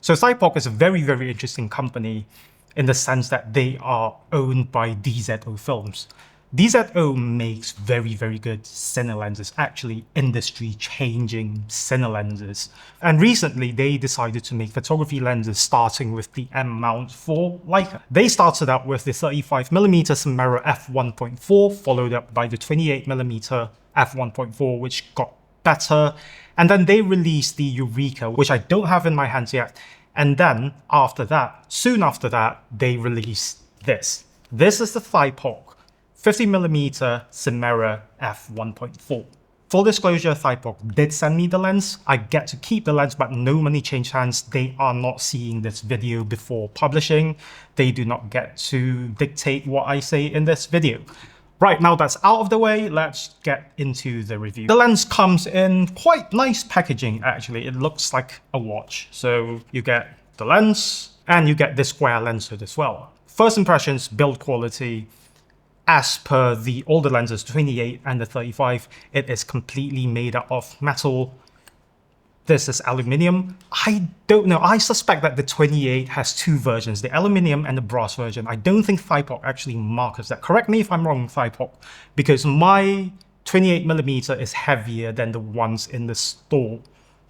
So Thypoch is a very, very interesting company in the sense that they are owned by DZO Films. DZO makes very, very good cine lenses, actually industry-changing cine lenses. And recently, they decided to make photography lenses starting with the M mount for Leica. They started out with the 35mm Simera f1.4, followed up by the 28mm f1.4, which got better. And then they released the Eureka, which I don't have in my hands yet. And then after that, soon after that, they released this. This is the Thypoch 50mm Simera f1.4. Full disclosure, Thypoch did send me the lens. I get to keep the lens, but no money changed hands. They are not seeing this video before publishing. They do not get to dictate what I say in this video. Right, now that's out of the way, let's get into the review. The lens comes in quite nice packaging, actually. It looks like a watch. So you get the lens and you get this square lens hood as well. First impressions, build quality. As per the older lenses, 28 and the 35, it is completely made out of metal. This is aluminium. I don't know. I suspect that the 28 has two versions, the aluminium and the brass version. I don't think Thypoch actually markets that. Correct me if I'm wrong, Thypoch, because my 28mm is heavier than the ones in the store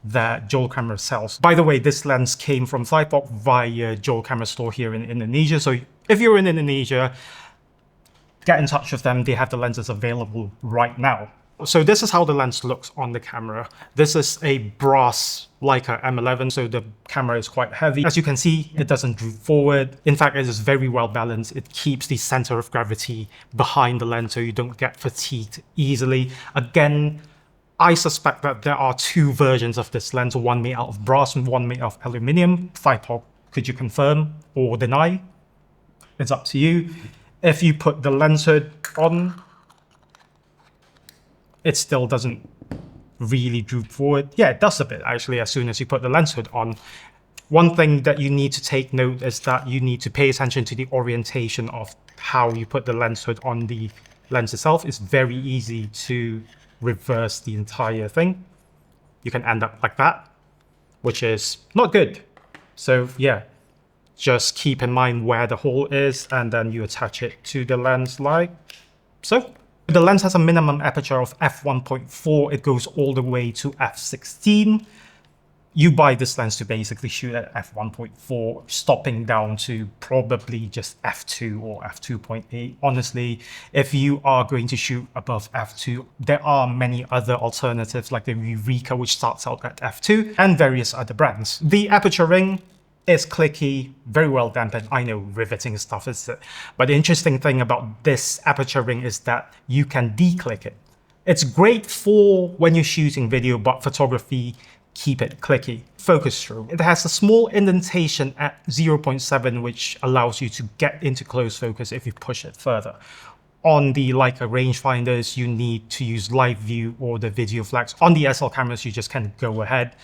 that Joel Camera sells. By the way, this lens came from Thypoch via Joel Camera store here in Indonesia. So if you're in Indonesia, get in touch with them. They have the lenses available right now. So this is how the lens looks on the camera. This is a brass Leica M11, so the camera is quite heavy. As you can see, it doesn't droop forward. In fact, it is very well balanced. It keeps the center of gravity behind the lens so you don't get fatigued easily. Again, I suspect that there are two versions of this lens, one made out of brass and one made out of aluminium. Thypoch, could you confirm or deny? It's up to you. If you put the lens hood on, it still doesn't really droop forward. Yeah, it does a bit actually as soon as you put the lens hood on. One thing that you need to take note is that you need to pay attention to the orientation of how you put the lens hood on the lens itself. It's very easy to reverse the entire thing. You can end up like that, which is not good. So yeah. Just keep in mind where the hole is and then you attach it to the lens like so. The lens has a minimum aperture of f1.4. It goes all the way to f16. You buy this lens to basically shoot at f1.4, stopping down to probably just f2 or f2.8. Honestly, if you are going to shoot above f2, there are many other alternatives like the Eureka, which starts out at f2, and various other brands. The aperture ring is clicky, very well dampened. I know riveting stuff is it. But the interesting thing about this aperture ring is that you can declick it. It's great for when you're shooting video, but photography, keep it clicky. Focus through. It has a small indentation at 0.7, which allows you to get into close focus if you push it further. On the Leica rangefinders, you need to use live view or the video flags. On the SL cameras, you just can go ahead.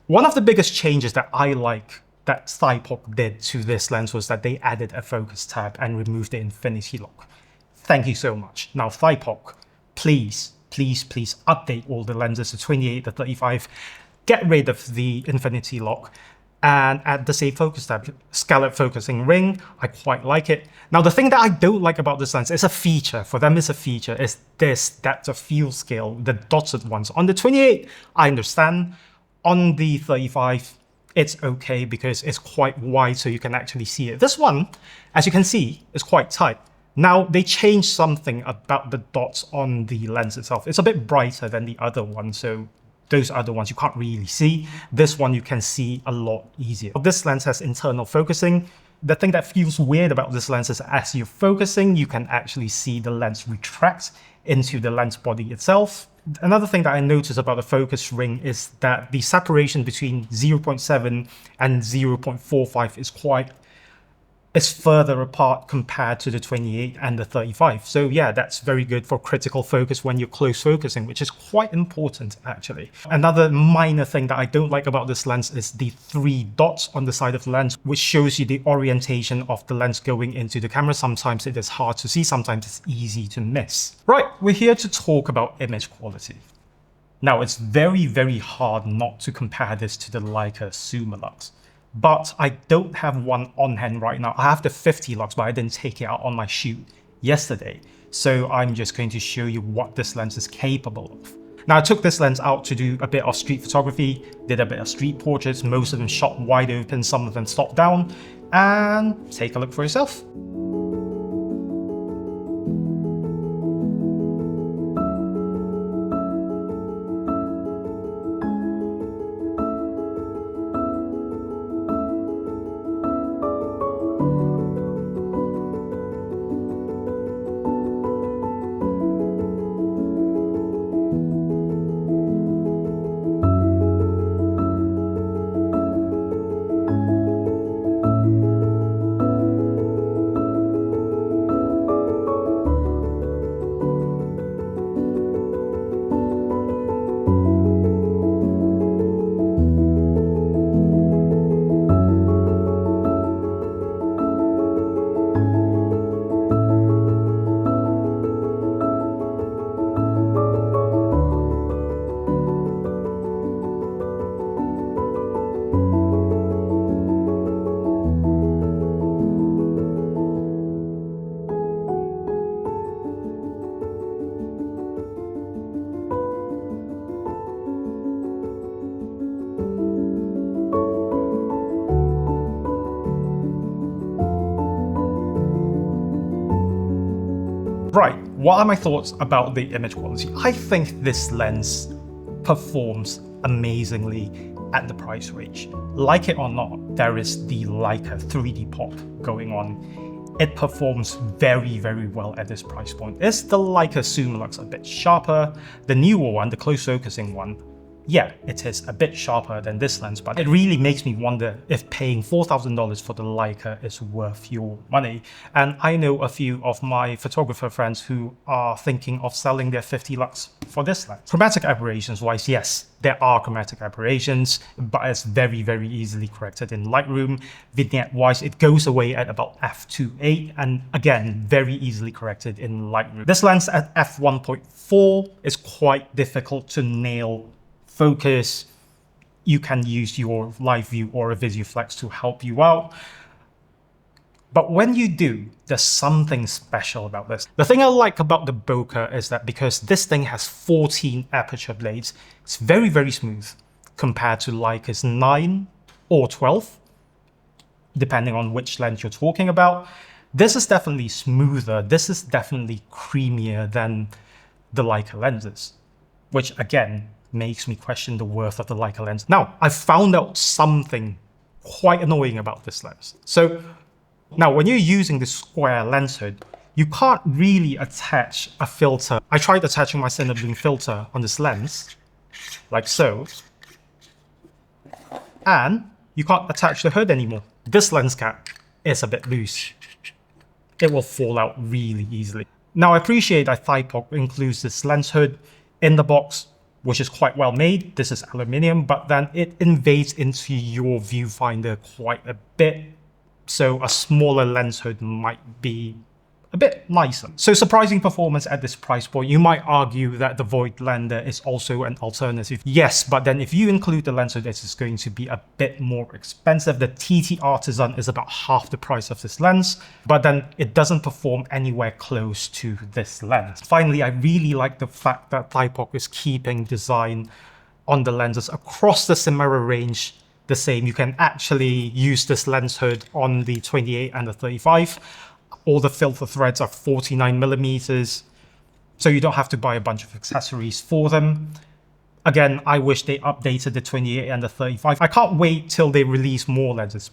One of the biggest changes that I like that Thypoch did to this lens was that they added a focus tab and removed the infinity lock. Thank you so much. Now Thypoch, please, please, please update all the lenses to 28 to 35. Get rid of the infinity lock and add the same focus tab. Scallop focusing ring, I quite like it. Now the thing that I don't like about this lens is a feature. For them, it's a feature. Is this depth of field scale, the dotted ones. On the 28, I understand. On the 35, it's okay because it's quite wide so you can actually see it. This one, as you can see, is quite tight. Now, they changed something about the dots on the lens itself. It's a bit brighter than the other one, so those other ones you can't really see. This one you can see a lot easier. This lens has internal focusing. The thing that feels weird about this lens is as you're focusing, you can actually see the lens retract into the lens body itself. Another thing that I noticed about the focus ring is that the separation between 0.7 and 0.45 is further apart compared to the 28 and the 35. So yeah, that's very good for critical focus when you're close focusing, which is quite important actually. Another minor thing that I don't like about this lens is the 3 dots on the side of the lens, which shows you the orientation of the lens going into the camera. Sometimes it is hard to see, sometimes it's easy to miss. Right, we're here to talk about image quality. Now, it's very, very hard not to compare this to the Leica Summilux. but I don't have one on hand right now. I have the 50 lux, but I didn't take it out on my shoot yesterday. So I'm just going to show you what this lens is capable of. Now, I took this lens out to do a bit of street photography, did a bit of street portraits, most of them shot wide open, some of them stopped down, and take a look for yourself. Right, what are my thoughts about the image quality? I think this lens performs amazingly at the price range. Like it or not, there is the Leica 3D pop going on. It performs very, very well at this price point. Is the Leica Summilux a bit sharper? The newer one, the close focusing one, yeah, it is a bit sharper than this lens, but it really makes me wonder if paying $4,000 for the Leica is worth your money. And I know a few of my photographer friends who are thinking of selling their 50 lux for this lens. Chromatic aberrations wise, yes, there are chromatic aberrations, but it's very, very easily corrected in Lightroom. Vignette wise, it goes away at about f2.8, and again, very easily corrected in Lightroom. This lens at f1.4 is quite difficult to nail focus. You can use your live view or a VisuFlex to help you out. But when you do, there's something special about this. The thing I like about the Bokeh is that because this thing has 14 aperture blades, it's very, very smooth compared to Leica's 9 or 12, depending on which lens you're talking about. This is definitely smoother. This is definitely creamier than the Leica lenses, which again, makes me question the worth of the Leica lens. Now, I found out something quite annoying about this lens. So now when you're using this square lens hood, you can't really attach a filter. I tried attaching my Cinebloom filter on this lens, like so, and you can't attach the hood anymore. This lens cap is a bit loose. It will fall out really easily. Now, I appreciate that Thypoch includes this lens hood in the box, which is quite well made. This is aluminium, but then it invades into your viewfinder quite a bit. So a smaller lens hood might be a bit nicer. So surprising performance at this price point. You might argue that the Voigtlander is also an alternative. Yes, but then if you include the lens hood, this is going to be a bit more expensive. The TT Artisan is about half the price of this lens, but then it doesn't perform anywhere close to this lens. Finally, I really like the fact that Thypoch is keeping design on the lenses across the Simera range the same. You can actually use this lens hood on the 28 and the 35. All the filter threads are 49mm, so you don't have to buy a bunch of accessories for them. Again, I wish they updated the 28 and the 35. I can't wait till they release more lenses.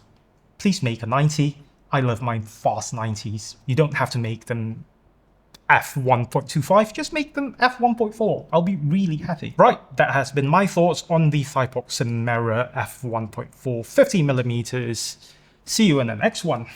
Please make a 90. I love my fast 90s. You don't have to make them f1.25, just make them f1.4. I'll be really happy. Right, that has been my thoughts on the Thypoch Simera f1.4 50mm. See you in the next one.